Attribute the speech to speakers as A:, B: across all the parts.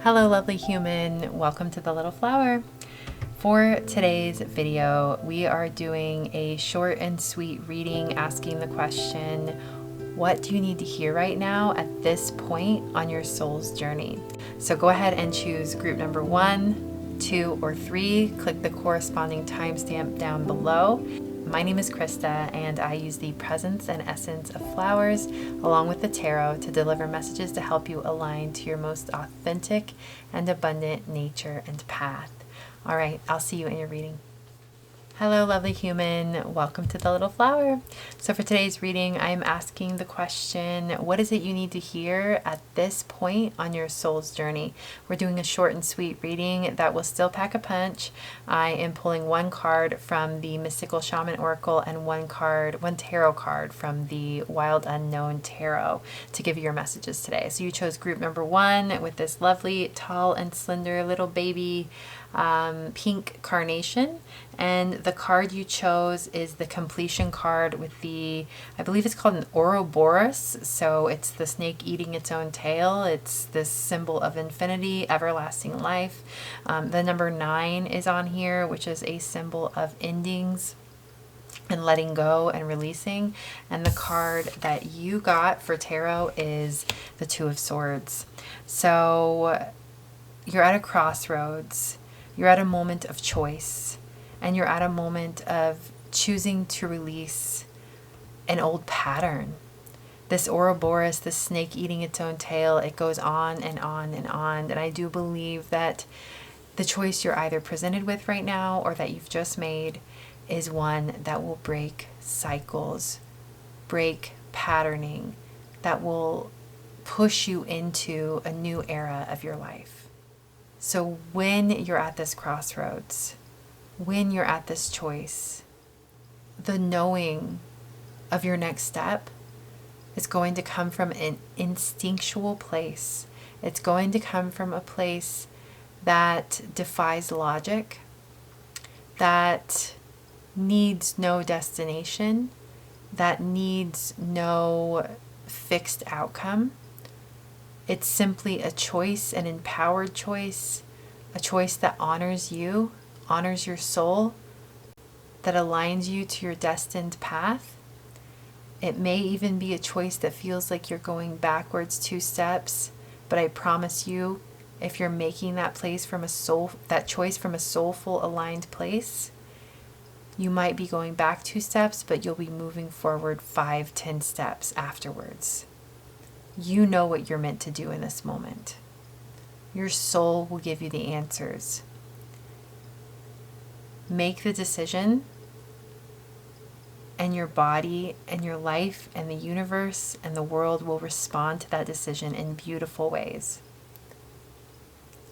A: Hello, lovely human. Welcome to the Little Flower. For today's video, we are doing a short and sweet reading asking the question, what do you need to hear right now at this point on your soul's journey? So go ahead and choose group number 1, 2, or 3. Click the corresponding timestamp down below. My name is Krista, and I use the presence and essence of flowers along with the tarot to deliver messages to help you align to your most authentic and abundant nature and path. All right, I'll see you in your reading. Hello, lovely human. Welcome to the Little Flower. So for today's reading, I'm asking the question, what is it you need to hear at this point on your soul's journey? We're doing a short and sweet reading that will still pack a punch. I am pulling one card from the Mystical Shaman Oracle and one tarot card from the Wild Unknown Tarot to give you your messages today. So you chose group number 1 with this lovely, tall and slender little baby pink carnation, and the card you chose is the completion card with the, I believe it's called an Ouroboros, so it's the snake eating its own tail. It's this symbol of infinity, everlasting life. The number 9 is on here, which is a symbol of endings and letting go and releasing. And the card that you got for tarot is the 2 of Swords. So you're at a crossroads. You're at a moment of choice, and you're at a moment of choosing to release an old pattern. This Ouroboros, the snake eating its own tail, it goes on and on and on. And I do believe that the choice you're either presented with right now or that you've just made is one that will break cycles, break patterning, that will push you into a new era of your life. So when you're at this crossroads, when you're at this choice, the knowing of your next step is going to come from an instinctual place. It's going to come from a place that defies logic, that needs no destination, that needs no fixed outcome. It's simply a choice, an empowered choice, a choice that honors you, honors your soul, that aligns you to your destined path. It may even be a choice that feels like you're going backwards 2 steps, but I promise you, if you're making that choice from a soulful, aligned place, you might be going back 2 steps, but you'll be moving forward 5, 10 steps afterwards. You know what you're meant to do in this moment. Your soul will give you the answers. Make the decision, and your body and your life and the universe and the world will respond to that decision in beautiful ways.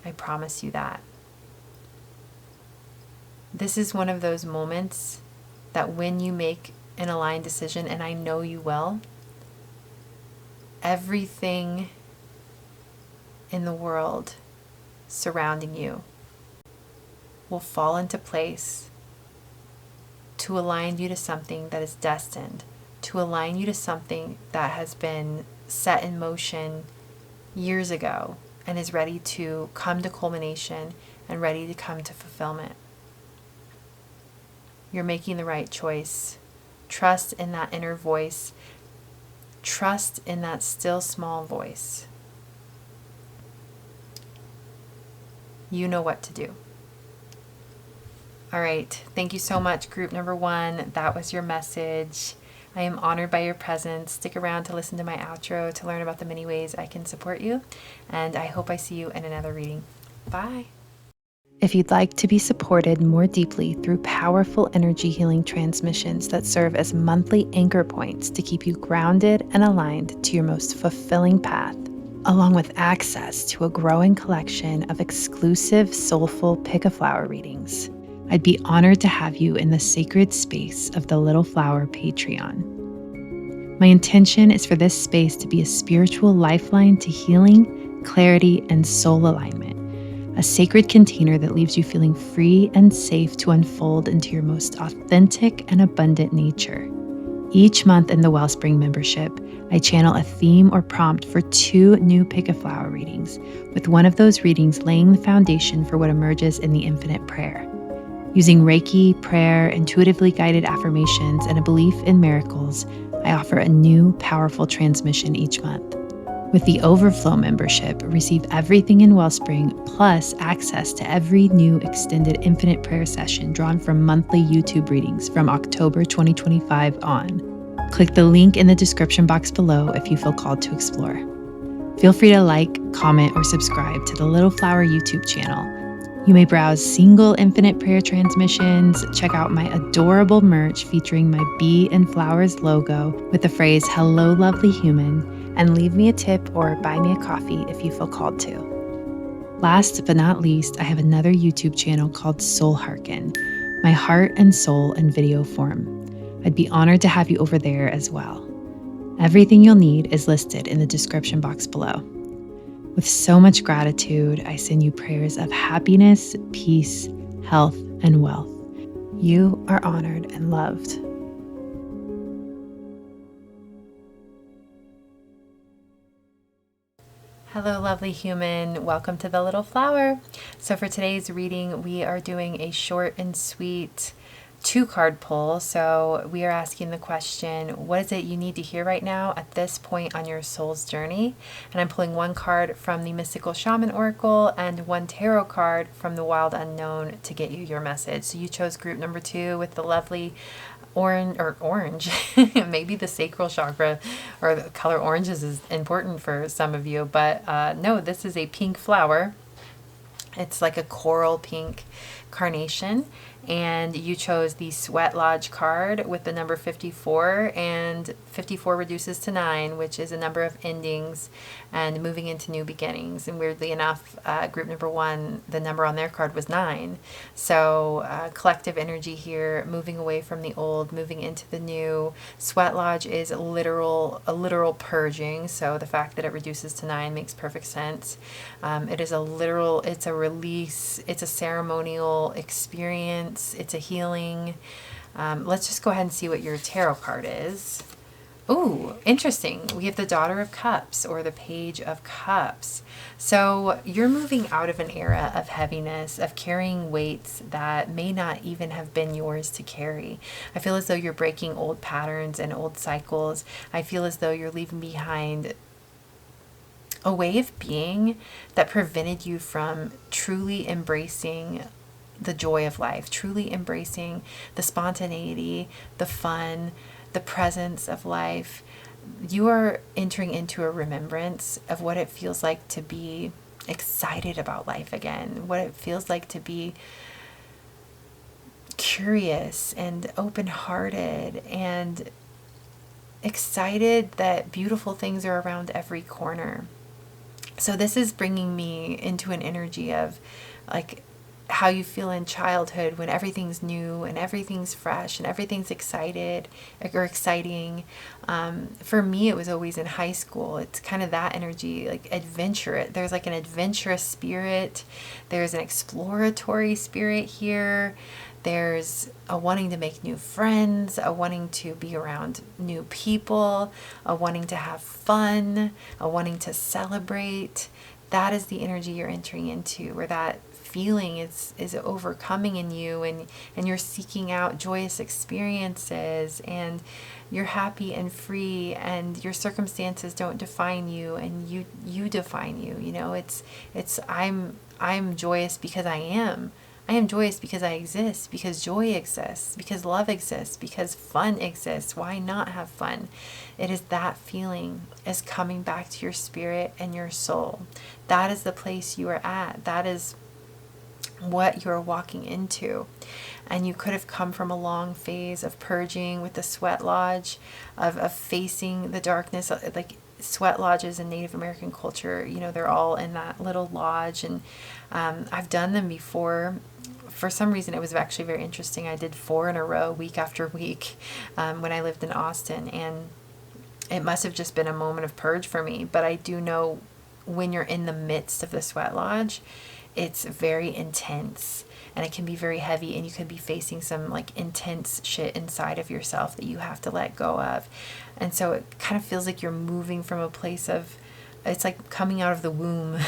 A: I promise you that. This is one of those moments that when you make an aligned decision, and I know you will, everything in the world surrounding you will fall into place to align you to something that is destined, to align you to something that has been set in motion years ago and is ready to come to culmination and ready to come to fulfillment. You're making the right choice. Trust in that inner voice. Trust in that still small voice. You know what to do. All right. Thank you so much, group number 1. That was your message. I am honored by your presence. Stick around to listen to my outro to learn about the many ways I can support you. And I hope I see you in another reading. Bye. If you'd like to be supported more deeply through powerful energy healing transmissions that serve as monthly anchor points to keep you grounded and aligned to your most fulfilling path, along with access to a growing collection of exclusive Soulful Pick a Flower readings, I'd be honored to have you in the sacred space of the Little Flower Patreon. My intention is for this space to be a spiritual lifeline to healing, clarity, and soul alignment. A sacred container that leaves you feeling free and safe to unfold into your most authentic and abundant nature, Each month in the Wellspring membership, I channel a theme or prompt for 2 new Pick a Flower readings, with one of those readings laying the foundation for what emerges in the infinite prayer. Using Reiki, prayer, intuitively guided affirmations, and a belief in miracles, I offer a new, powerful transmission each month. With the Overflow membership, receive everything in Wellspring plus access to every new extended infinite prayer session drawn from monthly YouTube readings from October 2025 on. Click the link in the description box below if you feel called to explore. Feel free to like, comment, or subscribe to the Little Flower YouTube channel. You may browse single infinite prayer transmissions, check out my adorable merch featuring my bee and flowers logo with the phrase, "Hello, lovely human," and leave me a tip or buy me a coffee if you feel called to. Last but not least, I have another YouTube channel called Soul Hearken, my heart and soul in video form. I'd be honored to have you over there as well. Everything you'll need is listed in the description box below. With so much gratitude, I send you prayers of happiness, peace, health, and wealth. You are honored and loved. Hello, lovely human. Welcome to the Little Flower. So for today's reading, we are doing a short and sweet 2-card pull. So we are asking the question, what is it you need to hear right now at this point on your soul's journey? And I'm pulling 1 card from the Mystical Shaman Oracle and 1 tarot card from the Wild Unknown to get you your message. So you chose group number 2 with the lovely orange, maybe the sacral chakra or the color oranges is important for some of you, but no, this is a pink flower. It's like a coral pink carnation, and you chose the Sweat Lodge card with the number 54, and 54 reduces to 9, which is a number of endings and moving into new beginnings. And weirdly enough, group number 1, the number on their card was 9. So collective energy here, moving away from the old, moving into the new. Sweat Lodge is a literal purging, so the fact that it reduces to 9 makes perfect sense. It is it's a release, it's a ceremonial experience, it's a healing. Let's just go ahead and see what your tarot card is. Ooh, interesting. We have the Daughter of Cups or the Page of Cups. So you're moving out of an era of heaviness, of carrying weights that may not even have been yours to carry. I feel as though you're breaking old patterns and old cycles. I feel as though you're leaving behind a way of being that prevented you from truly embracing the joy of life, truly embracing the spontaneity, the fun, the presence of life. You are entering into a remembrance of what it feels like to be excited about life again, what it feels like to be curious and open-hearted and excited that beautiful things are around every corner. So this is bringing me into an energy of like how you feel in childhood when everything's new and everything's fresh and everything's exciting. For me, it was always in high school. It's kind of that energy, like adventure. There's like an adventurous spirit. There's an exploratory spirit here. There's a wanting to make new friends, a wanting to be around new people, a wanting to have fun, a wanting to celebrate. That is the energy you're entering into, where that feeling is overcoming in you, and you're seeking out joyous experiences, and you're happy and free, and your circumstances don't define you, and you define you. You know, it's I'm joyous because I am. I am joyous because I exist, because joy exists, because love exists, because fun exists. Why not have fun? It is that feeling is coming back to your spirit and your soul. That is the place you are at. That is what you're walking into. And you could have come from a long phase of purging with the Sweat Lodge, of facing the darkness. Like sweat lodges in Native American culture, you know, they're all in that little lodge, and I've done them before. For some reason, it was actually very interesting. I did 4 in a row, week after week, when I lived in Austin, and it must have just been a moment of purge for me. But I do know when you're in the midst of the Sweat Lodge, it's very intense and it can be very heavy, and you can be facing some like intense shit inside of yourself that you have to let go of. And so it kind of feels like you're moving from a place of, it's like coming out of the womb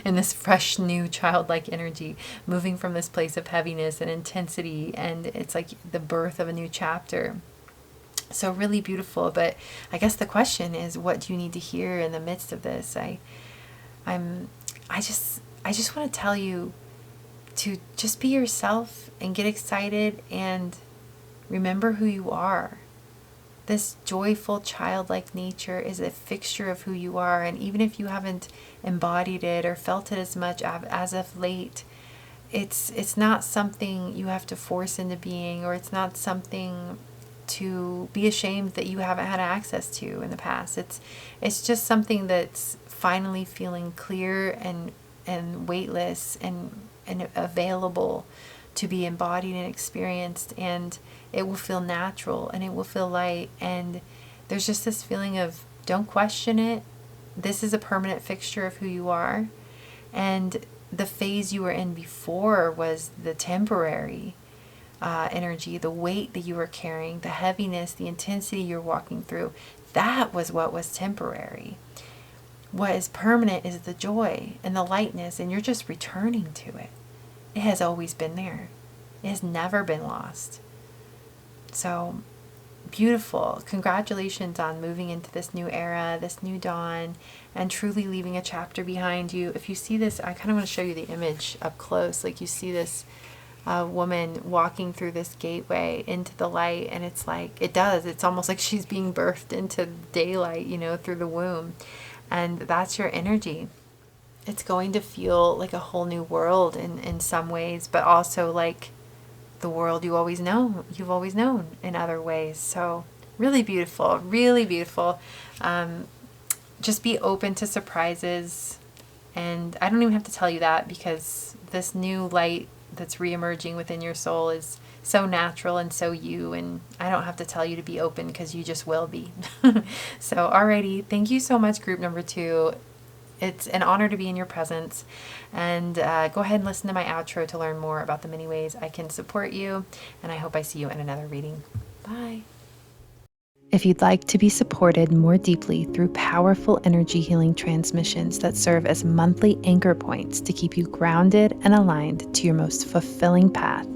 A: in this fresh, new, childlike energy, moving from this place of heaviness and intensity, and it's like the birth of a new chapter. So really beautiful. But I guess the question is, what do you need to hear in the midst of this? I just want to tell you to just be yourself and get excited and remember who you are. This joyful, childlike nature is a fixture of who you are. And even if you haven't embodied it or felt it as much as of late, it's not something you have to force into being, or it's not something to be ashamed that you haven't had access to in the past. It's just something that's finally feeling clear and weightless and available to be embodied and experienced, and it will feel natural and it will feel light. And there's just this feeling of, don't question it. This is a permanent fixture of who you are. And the phase you were in before was the temporary energy, the weight that you were carrying, the heaviness, the intensity you're walking through. That was what was temporary. What is permanent is the joy and the lightness, and you're just returning to it. It has always been there. It has never been lost. So beautiful. Congratulations on moving into this new era, this new dawn, and truly leaving a chapter behind you. If you see this, I kind of want to show you the image up close. Like, you see this woman walking through this gateway into the light, and it's like, it's almost like she's being birthed into daylight, through the womb. And that's your energy. It's going to feel like a whole new world in some ways, but also like the world you've always known in other ways. So really beautiful, really beautiful. Just be open to surprises. And I don't even have to tell you that, because this new light that's reemerging within your soul is so natural and so you, and I don't have to tell you to be open, because you just will be. So alrighty, thank you so much, group number 2. It's an honor to be in your presence, and go ahead and listen to my outro to learn more about the many ways I can support you, and I hope I see you in another reading. Bye. If you'd like to be supported more deeply through powerful energy healing transmissions that serve as monthly anchor points to keep you grounded and aligned to your most fulfilling path,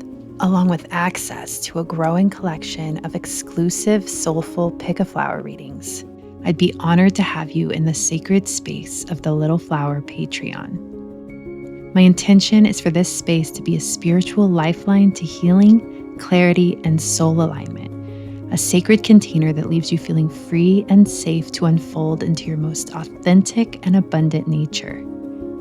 A: along with access to a growing collection of exclusive Soulful Pick a Flower readings, I'd be honored to have you in the sacred space of the Little Flower Patreon. My intention is for this space to be a spiritual lifeline to healing, clarity, and soul alignment, a sacred container that leaves you feeling free and safe to unfold into your most authentic and abundant nature.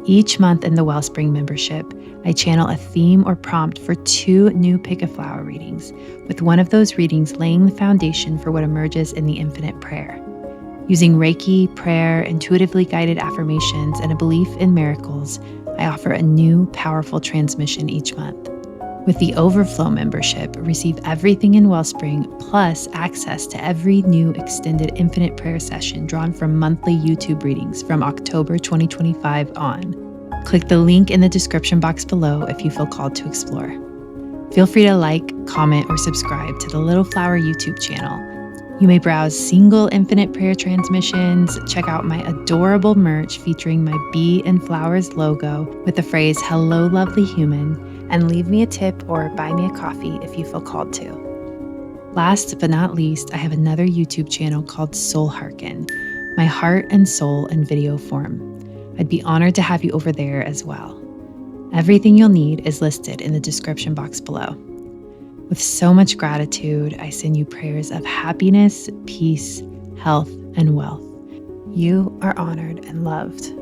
A: Each month in the Wellspring membership, I channel a theme or prompt for 2 new Pick a Flower readings, with one of those readings laying the foundation for what emerges in the Infinite Prayer. Using Reiki, prayer, intuitively guided affirmations, and a belief in miracles, I offer a new, powerful transmission each month. With the Overflow membership, receive everything in Wellspring, plus access to every new extended Infinite Prayer session drawn from monthly YouTube readings from October 2025 on. Click the link in the description box below if you feel called to explore. Feel free to like, comment, or subscribe to the Little Flower YouTube channel. You may browse single Infinite Prayer transmissions, check out my adorable merch featuring my bee and flowers logo with the phrase "Hello, lovely human," and leave me a tip or buy me a coffee if you feel called to. Last but not least, I have another YouTube channel called Soul Hearken, my heart and soul in video form. I'd be honored to have you over there as well. Everything you'll need is listed in the description box below. With so much gratitude, I send you prayers of happiness, peace, health, and wealth. You are honored and loved.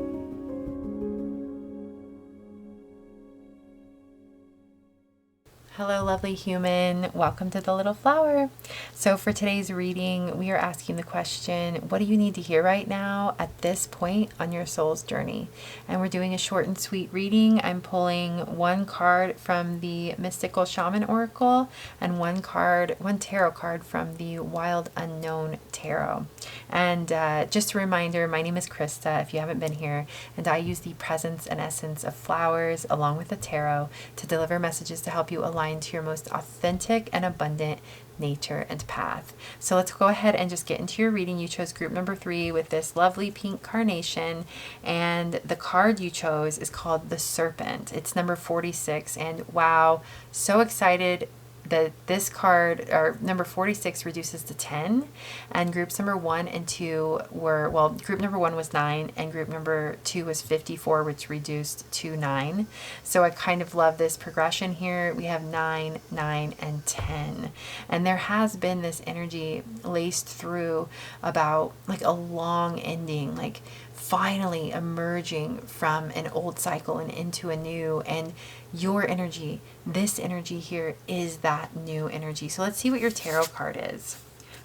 A: Hello, lovely human. Welcome to the Little Flower. So for today's reading, we are asking the question, what do you need to hear right now at this point on your soul's journey? And we're doing a short and sweet reading. I'm pulling one card from the Mystical Shaman Oracle and one tarot card from the Wild Unknown Tarot. And just a reminder, my name is Krista, if you haven't been here, and I use the presence and essence of flowers along with the tarot to deliver messages to help you align to your most authentic and abundant nature and path. So let's go ahead and just get into your reading. You chose group number 3 with this lovely pink carnation, and the card you chose is called the Serpent. It's number 46, and wow, so excited that this card, or number 46, reduces to 10, and groups number 1 and 2 were, well, group number 1 was 9 and group number 2 was 54, which reduced to 9. So I kind of love this progression here. We have 9, 9, and 10, and there has been this energy laced through about like a long ending, like finally emerging from an old cycle and into a new, and your energy, this energy here, is that new energy. So let's see what your tarot card is.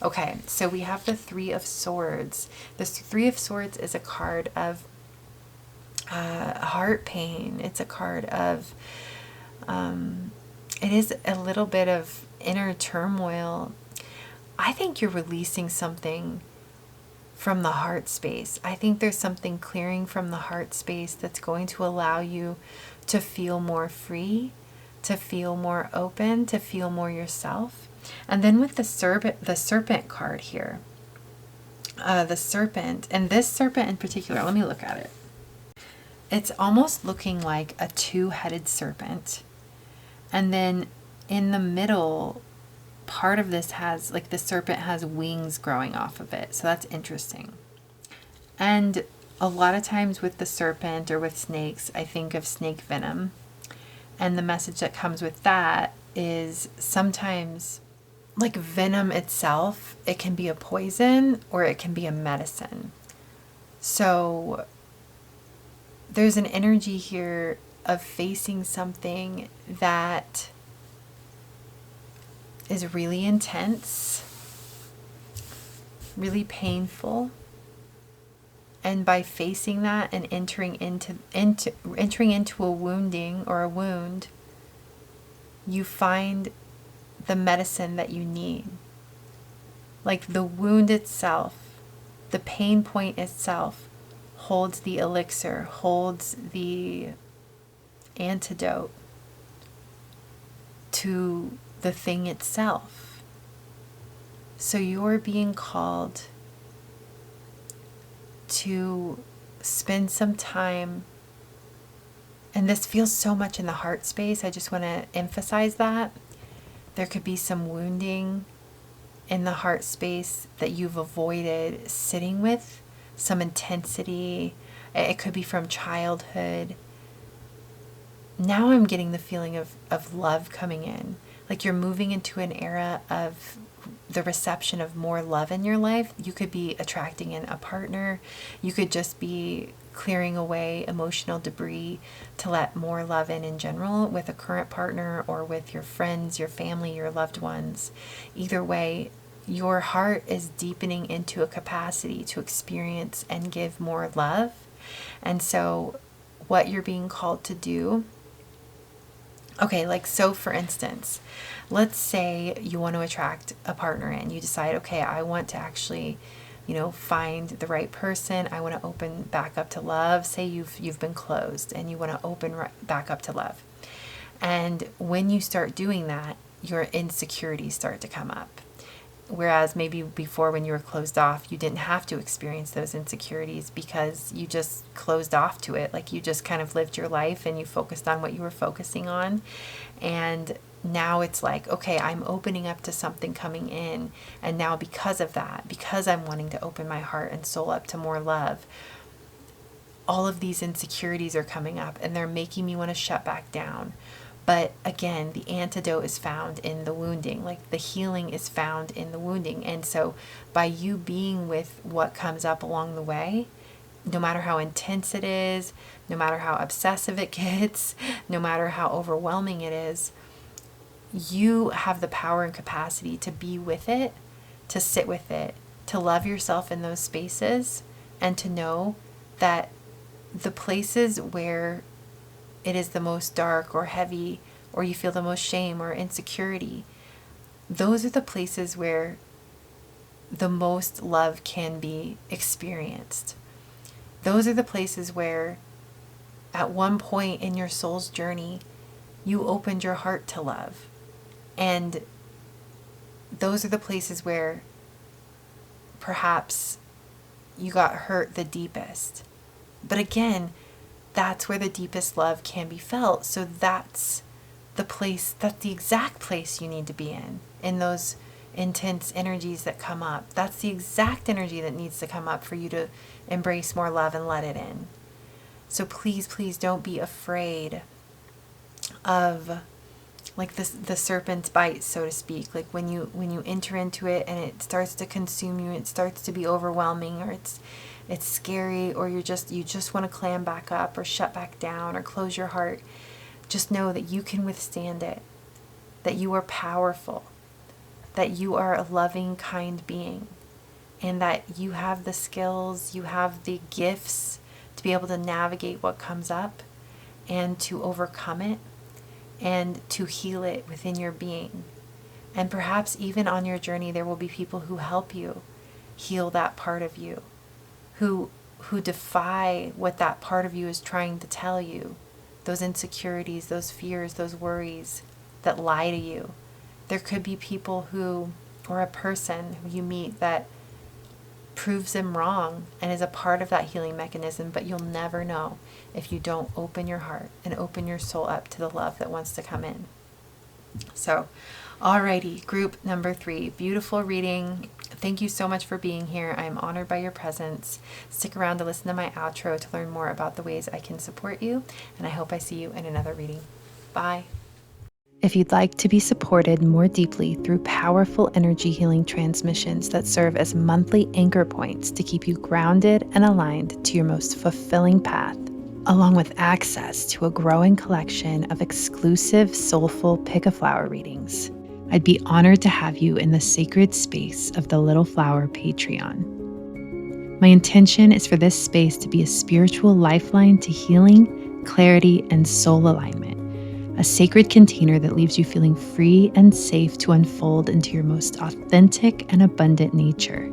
A: Okay, so we have the Three of Swords. This Three of Swords is a card of heart pain. It's a card of, it is a little bit of inner turmoil. I think you're releasing something from the heart space. I think there's something clearing from the heart space that's going to allow you to feel more free, to feel more open, to feel more yourself. And then with the serpent card here, the serpent, and this serpent in particular, let me look at it. It's almost looking like a two-headed serpent. And then in the middle, part of this has, like, the serpent has wings growing off of it. So that's interesting. And a lot of times with the serpent or with snakes, I think of snake venom. And the message that comes with that is sometimes, like venom itself, it can be a poison or it can be a medicine. So there's an energy here of facing something that is really intense, really painful, and by facing that and entering into a wounding or a wound, you find the medicine that you need. Like the wound itself, the pain point itself holds the elixir, holds the antidote to the thing itself. So you're being called to spend some time, and this feels so much in the heart space. I just want to emphasize that there could be some wounding in the heart space that you've avoided sitting with, some intensity. It could be from childhood. Now I'm getting the feeling of love coming in. Like you're moving into an era of the reception of more love in your life. You could be attracting in a partner. You could just be clearing away emotional debris to let more love in general with a current partner or with your friends, your family, your loved ones. Either way, your heart is deepening into a capacity to experience and give more love. And so what you're being called to do, okay, like, so for instance, let's say you want to attract a partner in. You decide, okay, I want to actually, find the right person. I want to open back up to love. Say you've been closed and you want to open back up to love. And when you start doing that, your insecurities start to come up. Whereas maybe before, when you were closed off, you didn't have to experience those insecurities because you just closed off to it. Like you just kind of lived your life and you focused on what you were focusing on. And now it's like, okay, I'm opening up to something coming in. And now because of that, because I'm wanting to open my heart and soul up to more love, all of these insecurities are coming up and they're making me want to shut back down. But again, the antidote is found in the wounding. Like the healing is found in the wounding. And so by you being with what comes up along the way, no matter how intense it is, no matter how obsessive it gets, no matter how overwhelming it is, you have the power and capacity to be with it, to sit with it, to love yourself in those spaces, and to know that the places where it is the most dark or heavy, or you feel the most shame or insecurity, those are the places where the most love can be experienced. Those are the places where at one point in your soul's journey, you opened your heart to love. And those are the places where perhaps you got hurt the deepest. But again, that's where the deepest love can be felt. So that's the place, that's the exact place you need to be in those intense energies that come up. That's the exact energy that needs to come up for you to embrace more love and let it in. So please, please don't be afraid of like the serpent's bite, so to speak. Like when you enter into it and it starts to consume you, it starts to be overwhelming, or it's scary, or you just want to clam back up or shut back down or close your heart. Just know that you can withstand it, that you are powerful, that you are a loving, kind being, and that you have the skills, you have the gifts to be able to navigate what comes up and to overcome it and to heal it within your being. And perhaps even on your journey, there will be people who help you heal that part of you, who defy what that part of you is trying to tell you, those insecurities, those fears, those worries that lie to you. There could be people who, or a person who you meet that proves them wrong and is a part of that healing mechanism, but you'll never know if you don't open your heart and open your soul up to the love that wants to come in. So, alrighty, group number 3, beautiful reading. Thank you so much for being here. I'm honored by your presence. Stick around to listen to my outro to learn more about the ways I can support you, and I hope I see you in another reading. Bye. If you'd like to be supported more deeply through powerful energy healing transmissions that serve as monthly anchor points to keep you grounded and aligned to your most fulfilling path, along with access to a growing collection of exclusive Soulful Pick a Flower readings, I'd be honored to have you in the sacred space of the Little Flower Patreon. My intention is for this space to be a spiritual lifeline to healing, clarity, and soul alignment. A sacred container that leaves you feeling free and safe to unfold into your most authentic and abundant nature.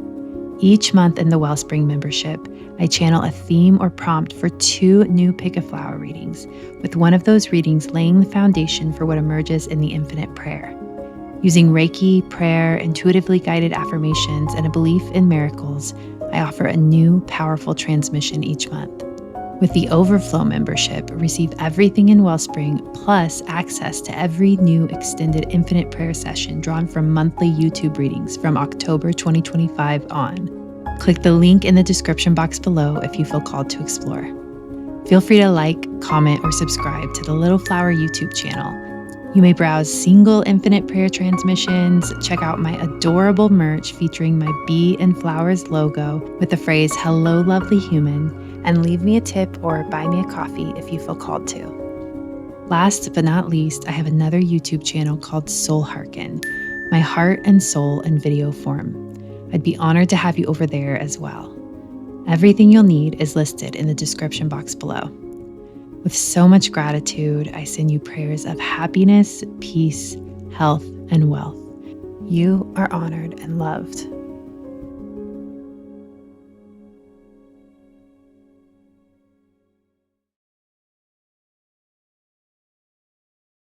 A: Each month in the Wellspring membership, I channel a theme or prompt for 2 new Pick a Flower readings, with one of those readings laying the foundation for what emerges in the Infinite Prayer. Using Reiki, prayer, intuitively guided affirmations, and a belief in miracles, I offer a new, powerful transmission each month. With the Overflow membership, receive everything in Wellspring, plus access to every new extended Infinite Prayer session drawn from monthly YouTube readings from October 2025 on. Click the link in the description box below if you feel called to explore. Feel free to like, comment, or subscribe to the Little Flower YouTube channel. You may browse single Infinite Prayer transmissions, check out my adorable merch featuring my bee and flowers logo with the phrase, "Hello, lovely human," and leave me a tip or buy me a coffee if you feel called to. Last but not least, I have another YouTube channel called Soul Hearken, my heart and soul in video form. I'd be honored to have you over there as well. Everything you'll need is listed in the description box below. With so much gratitude, I send you prayers of happiness, peace, health, and wealth. You are honored and loved.